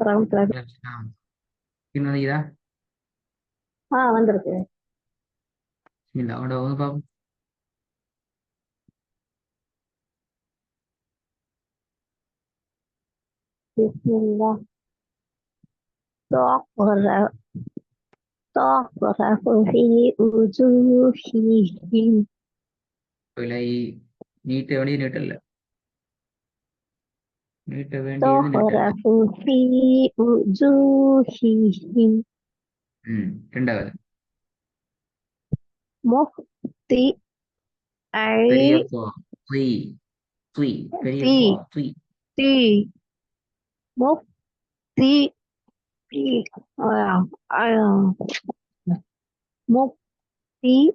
வரமத்துல்லாஹி. இன்னும் இதா வந்திருக்கு. இல்ல அவனோட வந்து பாப்போம். பிஸ்மில்லாஹ். طاهر طاهر في وجوههم. விலை நீட்ட வேண்டிய நீட்டல்ல நீட்ட வேண்டியது طاهر நீட்டல்ல. في وجوههم ரெண்டாவது مهطعين பெரிய பா துய் துய் பெரிய பா துய் مهطعين مهطعين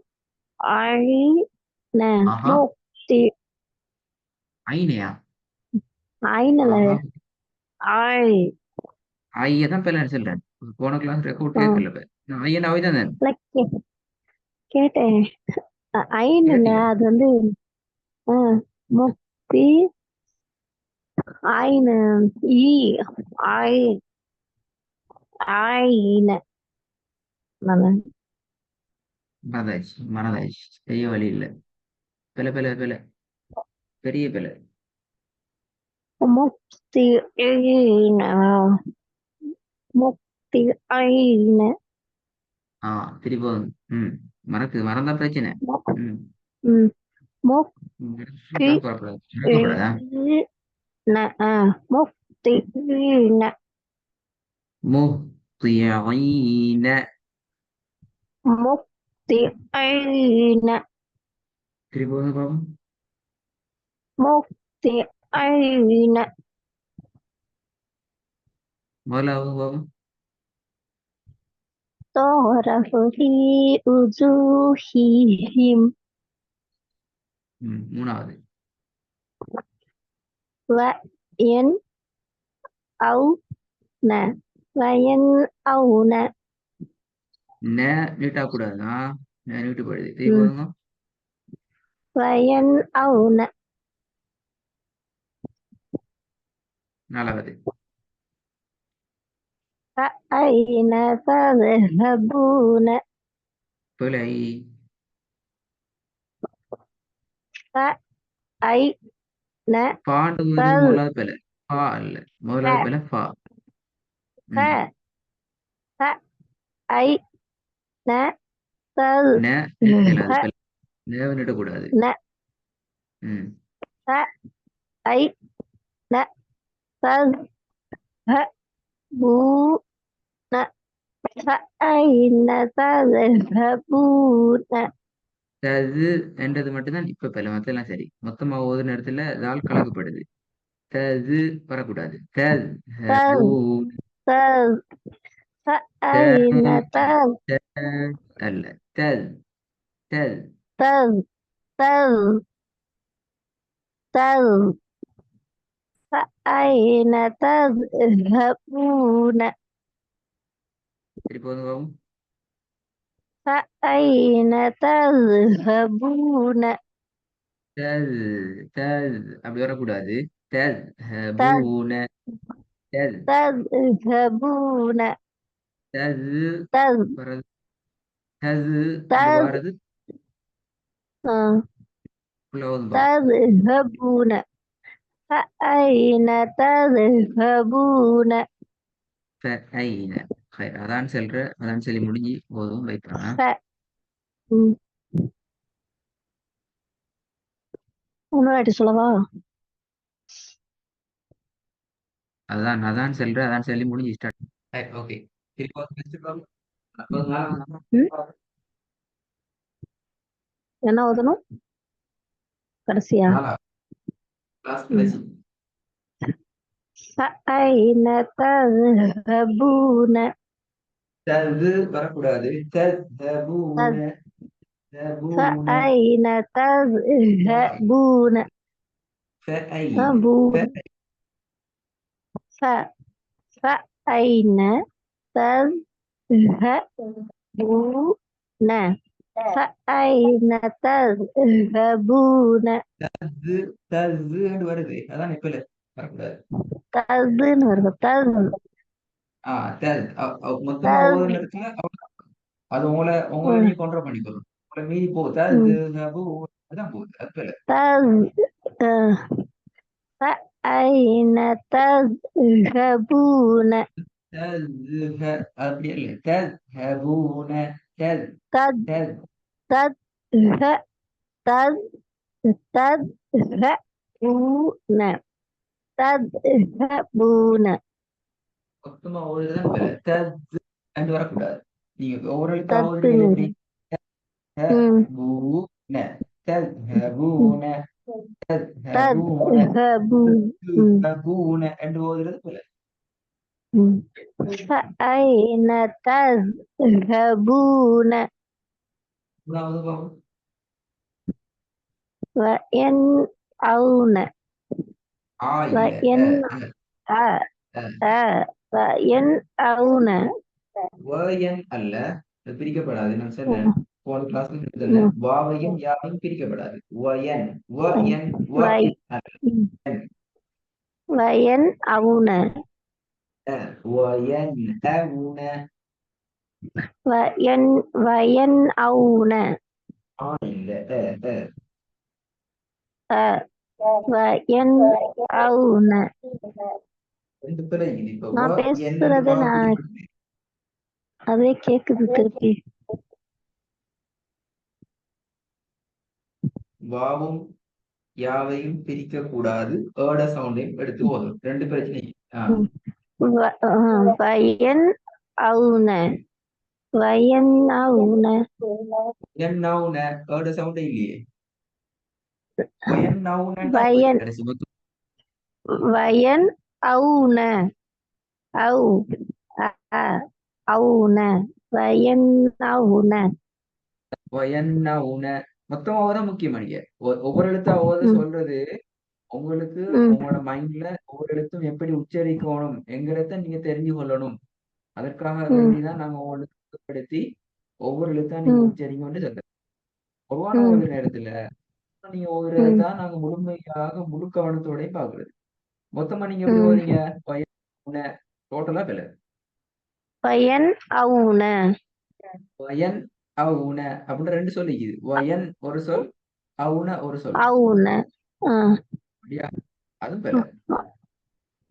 ஆஹா مهطعين ஐனையா عين ஆஹா عين ஐய தான் பேர் சொல்றேன். போன கிளாஸ் ரெக்கார்ட் கேட்கல இப்ப. நான் ஐயன் அவை தான் கேட்டேன். ஐன்னுல கேட்டியா? அது வந்து முக்தி ஐனு ஈ ஐ ஐன நானு மனதாச்சு மனதாச்சு செய்ய வழி இல்ல. பில பில பில பெரிய பில. முக்தி ஐன முக்தி ஐன திருப்பி ம் மறந்தா பிரச்சனை. ம் ம் முக்தி மறக்கப்படாதா? ஐன முக்தி ஐன முஹ்தியீன முக்தி ஐன திருப்பி பாப்போம். முக்தி ஐன முதலாவது பாப்போம். تعرف في وجوههم மூணாவது وينأون وينأون ந நீட்டா கூடாதுண்ணா. நீட்டு போயிடுது. திருப்பி பாருங்க. وينأون நாலாவது فأين تذهبون பிழை. فأين பாண்டுவது முதலாவது பிழை. பா இல்ல முதலாவது பிழை பா. ம் فأين ந நீட்டலாது تذهبون பிழை. நேவ நீட்டக்கூடாது. ம் فأين تذهبون فأين تذهبون தது என்றது மட்டும்தான் இப்ப பிழை. மத்தெல்லாம் சரி. மொத்தமா ஓதுன இடத்துல தால் கலக்கப்படுது. தது வரக்கூடாது. தது تذ تذ فأين تذ அல்ல தது தது تذ تذ تذ فأين تذهبون திருப்பி வந்து பாப்போம். فأين تذهبون தது தது அப்படி வரக்கூடாது. தது تذ பூன தது تذهبون தது تذ வர்றது. தது என்று تذ வாரது உள்ள ஓதும் பாப்போம். تذهبون فأين تذهبون ஐன அதான் செல்ற அதான் சொல்லி முடிஞ்சு போதும் வைப்பாங்க. ف இன்னொரு வாட்டி சொல்லவா? அதான் அதான் செல்ற அதான் சொல்லி முடிஞ்சு ஸ்டார்ட். ஓகே திருப்பி ம்? என்ன ஓதணும் கடைசியா? ம். فأين تذهبون தது வரக்கூடாது. தذهبون تذهبون فأين تذهبون فأين ف فأين تذهبون فأين تذهبون தது தது வருது. அதான் இப்ப வரக்கூடாது. تذன்னு வருது. தஸ் மொத்தமா தஸ் ஓதுன இடத்துல அது உங்களை ம் நீங்க கண்ட்ரோல் பண்ணிக்கணும். உங்களை மீறி போகுது தஸ் ம் ஹபு தான் போகுது. அது போல தஸ் فأين تذهبون தஸ் அப்படி இல்லை தஸ் ஹபூன தஸ் تذ தஸ் تذه تذ تذهبون تذهبون மொத்தமா ஓதுறதுதான் பிழை. தஸ் அண்டு வரக்கூடாது. நீங்க ஒவ்வொரு எழுத்தா ஓதுறீங்க எப்படி تذ ஹபூன தஸ்ஹபூன தஸ்ஹபூன تذهبون தஸ்ஹபூன என்று ஓதுறது பிழை. فأين تذهبون மூணாவது பாவம் وينأون ஆ இல்ல وين آ وينأون வயன் அல்ல. அது பிரிக்கப்படாது. நான் சொன்னேன் போன கிளாஸ்ல சொன்னேன் வாவையும் யாவையும் பிரிக்கப்படாது. வயன் வயன் وي- வயன் அல்ல. وينأون வயன் அவுன وينأون ஆ இல்ல وينأون ரெண்டு பிழை இது. இப்ப நான் என்னன்னு பேசுறது வாவு நான் பிரிப்படுது. அதே கேக்குது திருப்பி வாவும் யாவையும் பிரிக்க கூடாது. ஏட சவுண்டையும் எடுத்து ஓதும். ரெண்டு பிரச்சனை. وينأون وينأون என்னாவுன ஏட சவுண்டே இல்லையே. வயன்னாவுனண்டா அப்படி وين கடைசி மொத்தம் وينأون أو أون وينأون வயன்னாவுன மொத்தமா ஓத முக்கியமா நீங்க ஒவ்வொரு எழுத்தா ஓத ம் சொல்றது உங்களுக்கு ம் உங்களோட மைண்ட்ல ஒவ்வொரு எழுத்தும் எப்படி உச்சரிக்கணும் என்கிறத நீங்க தெரிஞ்சு கொள்ளணும். அதற்காக ம் வேண்டிதான் நாங்க ஒவ்வொரு படுத்தி ஒவ்வொரு எழுத்தா நீங்க ம் உச்சரிக்கணும்னு சொல்றோம். பொதுவான ம் ஒரு நேரத்துல நீங்க ஒவ்வொரு ம் எழுத்தா நாங்க முழுமையாக முழு கவனத்தோடய பாக்குறது. மொத்தமா நீங்க எப்படி ம் ஓதீங்க டோட்டலா பிள்ளை. وينأون வயன் அவுன அப்படின்னு ரெண்டு சொல்லிக்குது. வயன் ஒரு சொல், அவுன ஒரு சொல். أون அப்படியா? அதுவும் பிள்ளை.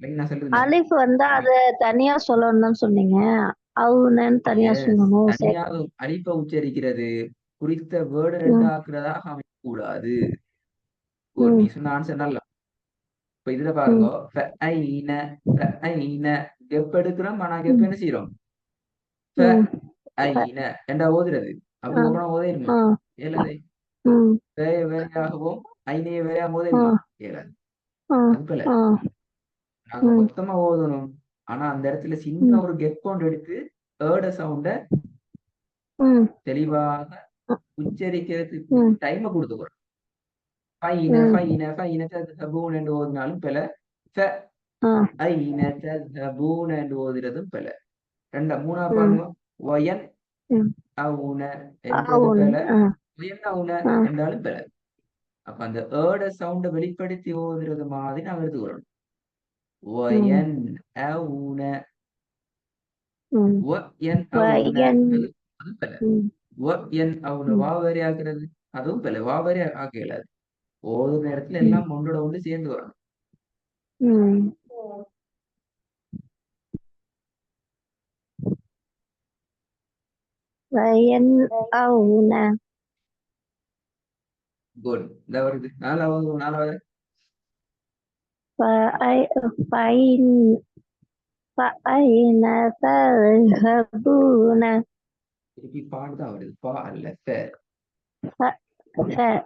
இல்லைங்க நான் சொல்றதுல அலிஃப் வந்து அத தனியா சொல்லணும்னு சொன்னீங்க அவுனன்னு தனியா சொல்லணும் சரி தனியாக அலிப்ப உச்சரிக்கிறது குறித்த வேர்டு ரெண்டு ம் ஆக்குறதாக அமைக்கக்கூடாது. ம் நீ சொன்ன ஆன்சர் நல்லா. இப்ப இதுல ம் பாருங்க ஃபஐன ஃபஐன கெப் எடுக்கிறோம். ஆனா கெப் ம் என்ன செய்யறோம்? ம் ஃபஐன என்றா ஓதுறது. அப்படி ஆ ஒவ்வொன்றா ஓதிருமா? ஆ ஏலாது. ம் வேறையாகவும் ஐனைய வேறையாக ஆ ஓதிருமா? ஏலாது. ஆ அது போல ஆ நாங்க ம் மொத்தமா ஓதணும். ஆனா அந்த இடத்துல சின்ன ம் ஒரு கெப் கொண்டு எடுத்து ஏர்ட சவுண்ட ம் தெளிவாக உச்சரிக்கிறதுக்கு ம் டைமை கொடுத்துக்கிறோம். ஃபைன ம் ஃபைன ஃபைன தத்ஹபூன் என்று ஓதினாலும் பிழை. ஃப ஆ ஐன தத்ஹபூன் என்று ஓதுறதும் பிழை. மூணா ம் பாருங்க வயன் ம் அவுன என்றது அவுன் பிழை. ஆ வயன் அவுன ஆ என்றாலும் பிழை. அப்ப அந்த ஏர்ட சவுண்ட வெளிப்படுத்தி ஓதுறது மாதிரி நாங்க எடுத்துக்கிறோம். ம் வயன் அவுன ம் வயன் அவுன வயன் அது பிழை. ம் வயன் அவுன ம் வாவரி ஆக்குறது அதுவும் பிழை. வாவரி ஆக்க இயலாது. ஓதுற நேரத்துல ம் எல்லாம் ஒன்றோட ஒன்று சேர்ந்து வரணும். ம் வயன் அவுன குட். இந்த வருது நாலாவது فأين فأين تذهبون திருப்பி பாடு தான் வருது. பா அல்ல ஃப. ف- ف-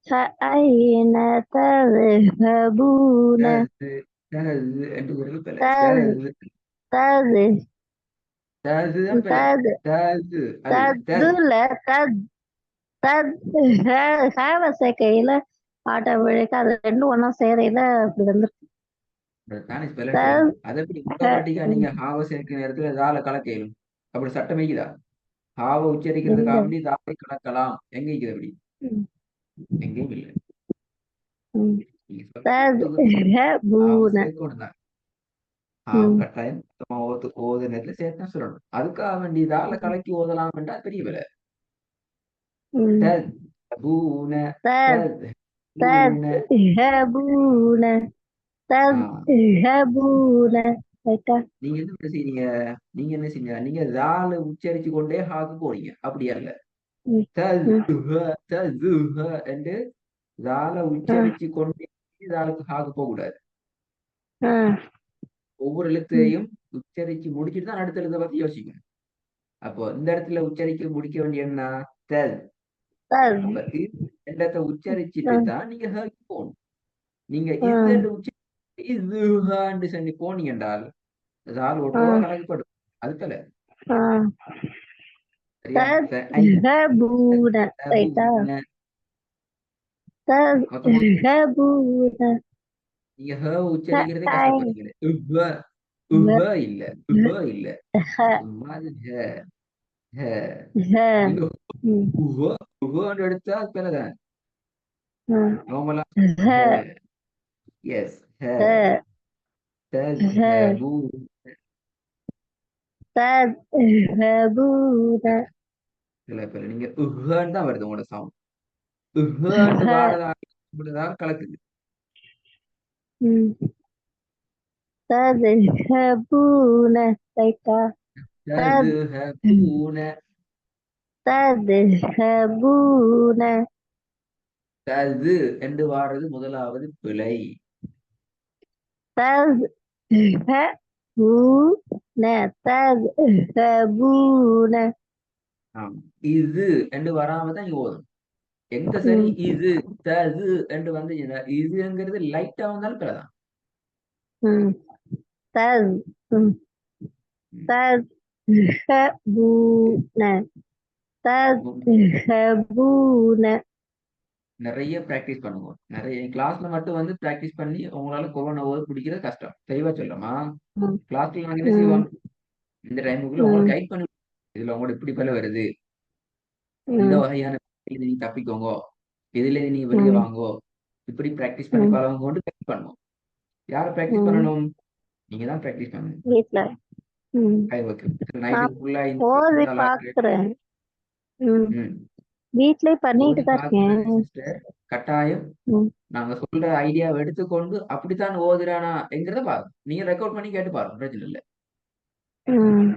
فأين تذهبون தது தது என்று வருது பிழை. تذ தது تذ ததுதான் பிழை. تذ தது அல்ல தது. تذل تذ تذ ஹேவ சேர்க்கையில ஆட்டோமேட்டிக்கா அது ரெண்டும் ஒண்ணா சேரையில அப்படி வந்து தானே ஸ்பெல்லட் சேரும். தஸ் அதை எப்படி ஆட்டோமேட்டிக்கா நீங்க ஹாவ சேர்க்கிற நேரத்துல தால கலக்கையிலும் அப்படி சட்டம் வைக்குதா? ஹாவ உச்சரிக்கிறதுக்காக இல்ல வேண்டி தாலை கலக்கலாம். எங்க இருக்குது அப்படி? ம், எங்கேயும் இல்லை. ம். நீங்க சொல்றது ஹாவ تذهبون சேர்க்கணும் தான். ம், கட்டாயம் மொத்தமா ஓது நேரத்துல சேர்த்து சொல்லணும். அதுக்காக வேண்டியதால ம், கலக்கி ஓதலாம்ன்றா பெரிய விலை. ம். தத்ஹபூன தத் தத்ஹபூன தத்ஹபூன ஆஹ் தத்ஹபூன ரைட்டா? நீங்க என்ன செய்றீங்க? நீங்க என்ன செய்யுங்க? நீங்க தால உச்சரிச்சு கொண்டே ஹாக்கு போறீங்க. அப்படி அல்ல. ம், ம், தஸ்ஹ தஸ்ஹ என்று தால ஆ, உச்சரிச்சு கொண்டே தாலுக்கு ஹாக்கு போக கூடாது. ஆ, ஒவ்வொரு ம். எழுத்தையும் உச்சரிச்சு முடிச்சுட்டு தான் அடுத்த எழுத்தை பத்தி யோசிக்கணும். அப்போ இந்த இடத்துல உச்சரிக்க முடிக்க வேண்டிய என்ன? தஸ். தத் அப்ப இடத்தை ஆ, உச்சரிச்சுட்டு தான் நீங்க ஹாக்கு போகணும். நீங்க ஆ, இது என்று உச்சரி இது சொல்லி போனீங்க என்றால் தால் ஆ, ஒட்டோவா கணக்குப்படும். அதுக்கல ஆ. சரியா? தத்ஹபூன ரைட்டா? மொத்தமா தத்ஹபூன நீங்க ஹ உச்சரிக்கிறதே கட்டாயம். கஷ்டப்படுறீங்களே. இல்ல. இல்ல. சும்மா அது ஹ. நீங்க ம், உஹன்னு எடுத்தா பிறதான் ஆ. நார்மலா ஹ. ஹ எஸ் ஹ. ஹ ஹ தஸ்ஹபூ தத்ஹபூன சில பேர் நீங்க உஹன்னு தான் வருது உங்களோட சவுண்ட். உஹன்னு ஹ வாரதா இப்படிதான் கலக்குது. ம் தத்ஹபூன ரைட்டா? தத் தஸ்ஹபூன தத்ஹபூன தது என்று வாரது முதலாவது பிழை. தத்ஹபூன தத்ஹபூன ஆம். இது என்று வராம தான் இங்க ஓதும். எங்க சரி ம் இது தது என்று வந்து இதுங்கிறது லைட்டா வந்தாலும் பிழைதான். ம் தத் ம் ம். தத்ஹபூன தத்ஹபூன நிறைய பிராக்டிஸ் பண்ணுவோம். நிறைய கிளாஸ்ல மட்டும் வந்து பிராக்டிஸ் பண்ணி உங்களால கொரோனா ஓத பிடிக்கிறது கஷ்டம். தெளிவா சொல்லமா? ம் கிளாஸ்ல நாங்க என்ன ம் செய்வோம்? இந்த டைமுக்குள்ள உங்களை ம் கைட் பண்ணி இதுல உங்களோட இப்படி பல வருது. இந்த ம் வகையான இது நீங்க தப்பிக்கோங்க. இதுல இருந்து நீங்க வெளியே ம் வாங்கோ. இப்படி பிராக்டிஸ் பண்ணி ம் பழவங்க கொண்டு கைட் பண்ணுவோம். யாரை பிராக்டிஸ் ம் பண்ணணும்? நீங்க தான் பிராக்டிஸ் பண்ணணும். வீட்ல ம் ஓகே. நான் நைட்டுக்கு ஃபுல்லா ஓதி இந்த பார்க்குறேன். ம் ம். வீட்லயே பண்ணிட்டு ஓதி தான் பார்க்கிறது இருக்கேன். சிஸ்டர் கட்டாயம். ம் நாங்க சொல்ற ஐடியாவை எடுத்துக்கொண்டு அப்படித்தான் ஓதுறானா என்கிறத பாருங்க. நீங்க ரெக்கார்ட் பண்ணி கேட்டு பாருங்க. பிரச்சனை இல்லை. ம்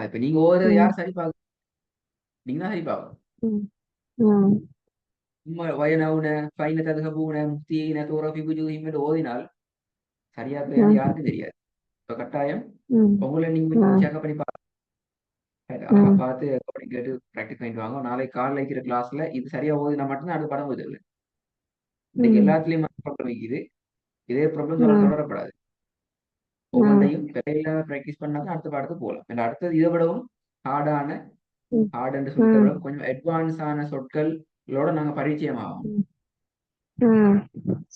இப்ப நீங்க ஓதுறது ம் யார் சரி பார்க்க? நீங்க தான் சரி பார்க்கணும். ம் ம் சும்மா வயனவுன ஃபைன ததுகபூன முக்தியின தூரஃபி புஜூஹிம் என்று ஓதினால் சரியா பிள்ளைன்னு ம் யாருக்கும் தெரியாது. இப்ப கட்டாயம் ம் உங்களை நீங்க ம் செக்அப் பண்ணி ம் பார்த்து recording கேட்டு ப்ராக்டிஸ் பண்ணிட்டு வாங்க. நாளைக்கு காலைல இருக்கிற கிளாஸ்ல இது சரியா ஓதினா மட்டும்தான் அடுத்த படம் ஓதுது. இன்னைக்கு ம் எல்லாத்துலயும் ப்ராப்ளம் வைக்குது. இதே ப்ராப்ளம் ம் தொடரப்படாது. ம் ஒவ்வொன்றையும் பிழையில்லாம ப்ராக்டிஸ் பண்ணாதான் அடுத்த பாடத்துக்கு போகலாம். ஏன்னா அடுத்தது இதை விடவும் ஹார்டான ஹார்ட் என்று சொல்லித்த ம் விட கொஞ்சம் அட்வான்ஸ் ஆன சொற்களோட நாங்க பரிச்சயம் ஆகும். ம் ம்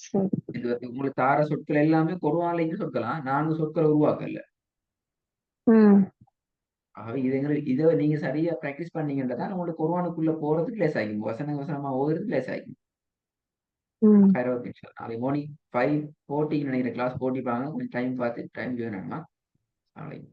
சரி. இது வந்து உங்களுக்கு தார சொற்கள் எல்லாமே குர்ஆன்ல சொற்களா 4 சொற்களை உருவாக்கல. ம் ஆகவே இதை நீங்க சரியா பிராக்டிஸ் பண்ணீங்கன்றதான் உங்களுக்கு குர்ஆனுக்குள்ள போறதுக்கு லேஸ் ஆகும். வசன வசனமா ஓதுறதுக்கு லேஸ் ஆகும். ம் நாளைக்கு மார்னிங் 5:40 நினைக்கிற கிளாஸ் போட்டிப்பாங்க. கொஞ்சம் டைம் பார்த்து டைம் ஜாயின் ஆகலாம் நாளைக்கு.